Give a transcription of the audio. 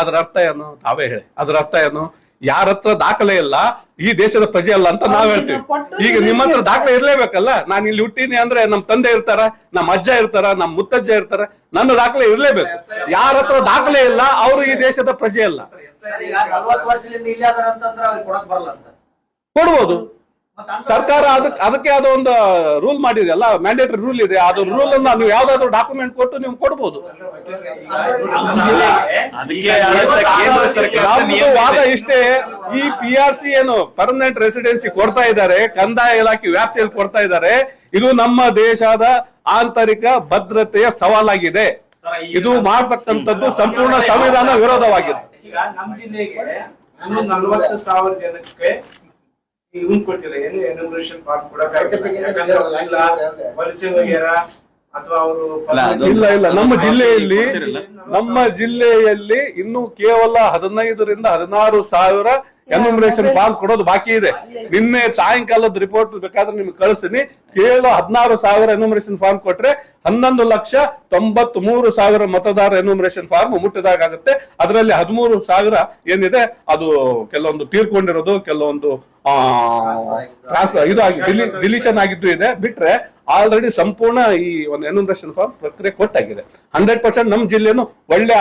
ಅದರ ಅರ್ಥ ಏನು? ತಾವೇ ಹೇಳಿ. ಅದರ ಅರ್ಥ ಏನು? ಯಾರ ಹತ್ರ ದಾಖಲೆ ಇಲ್ಲ ಈ ದೇಶದ ಪ್ರಜೆ ಅಲ್ಲ ಅಂತ ನಾವ್ ಹೇಳ್ತೀವಿ. ಈಗ ನಿಮ್ಮ ಹತ್ರ ದಾಖಲೆ ಇರ್ಲೇಬೇಕಲ್ಲ. ನಾನು ಇಲ್ಲಿ ಹುಟ್ಟೀನಿ ಅಂದ್ರೆ ನಮ್ ತಂದೆ ಇರ್ತಾರ, ನಮ್ಮ ಅಜ್ಜ ಇರ್ತಾರ, ನಮ್ ಮುತ್ತಜ್ಜ ಇರ್ತಾರ, ನನ್ನ ದಾಖಲೆ ಇರ್ಲೇಬೇಕು. ಯಾರ ಹತ್ರ ದಾಖಲೆ ಇಲ್ಲ ಅವರು ಈ ದೇಶದ ಪ್ರಜೆ ಅಲ್ಲ. ಕೊಡ್ಬೋದು. ಸರ್ಕಾರ ಅದಕ್ಕೆ ಆದ ಒಂದು ರೂಲ್ ಮಾಡಿದೆ ಅಲ್ಲ, ಮ್ಯಾಂಡೇಟರಿ ರೂಲ್ ಇದೆ. ಅದು ರೂಲ್ ಅನ್ನ ನೀವು ಯಾವ್ದಾದ್ರು ಡಾಕ್ಯುಮೆಂಟ್ ಕೊಟ್ಟು ನೀವು ಕೊಡ್ಬೋದು. ವಾದ ಇಷ್ಟೇ, ಈ PRC ಏನು ಪರ್ಮನೆಂಟ್ ರೆಸಿಡೆನ್ಸಿ ಕೊಡ್ತಾ ಇದ್ದಾರೆ, ಕಂದಾಯ ಇಲಾಖೆ ವ್ಯಾಪ್ತಿಯಲ್ಲಿ ಕೊಡ್ತಾ ಇದ್ದಾರೆ, ಇದು ನಮ್ಮ ದೇಶದ ಆಂತರಿಕ ಭದ್ರತೆಯ ಸವಾಲಾಗಿದೆ. ಇದು ಮಾಡತಕ್ಕಂಥದ್ದು ಸಂಪೂರ್ಣ ಸಂವಿಧಾನ ವಿರೋಧವಾಗಿದೆ. ಈಗ ನಮ್ಮ ಜಿಲ್ಲೆಗೆ 40,000 ಜನಕ್ಕೆ ಇವನ್ ಕೊಟ್ಟಿಲ್ಲ, ಏನು ಎನ್ಯುಮರೇಷನ್ ಫಾರ್ಮ್ ವಲಸೆ ಹೋಗ್ಯಾರ ಅಥವಾ ಅವರು ಇಲ್ಲ. ನಮ್ಮ ಜಿಲ್ಲೆಯಲ್ಲಿ ಇನ್ನು ಕೇವಲ 15,000 ರಿಂದ 16,000 ಎನ್ಯುಮರೇಷನ್ ಫಾರ್ಮ್ ಕೊಡೋದು ಬಾಕಿ ಇದೆ. ನಿನ್ನೆ ಸಾಯಂಕಾಲದ ರಿಪೋರ್ಟ್ ಬೇಕಾದ್ರೆ ನಿಮ್ಗೆ ಕಳಿಸ್ತೀನಿ. ಕೇವಲ 16,000 ಎನ್ಯುಮರೇಷನ್ ಫಾರ್ಮ್ ಕೊಟ್ರೆ 11,93,000 ಮತದಾರ ಎನ್ಯುಮರೇಷನ್ ಫಾರ್ಮ್ ಮುಟ್ಟಿದಾಗುತ್ತೆ. ಅದರಲ್ಲಿ 13,000 ಏನಿದೆ ಅದು ಕೆಲವೊಂದು ತೀರ್ಕೊಂಡಿರೋದು, ಕೆಲವೊಂದು ಡಿಲೀಷನ್ ಆಗಿದ್ದು ಇದೆ. ಬಿಟ್ರೆ ಆಲ್ರೆಡಿ ಸಂಪೂರ್ಣ ಈ ಒಂದು ಎನ್ಯುಮರೇಷನ್ ಫಾರ್ಮ್ ಪ್ರಕ್ರಿಯೆ ಕೊಟ್ಟಾಗಿದೆ. 100% ನಮ್ಮ ಜಿಲ್ಲೆನು ಒಳ್ಳೆ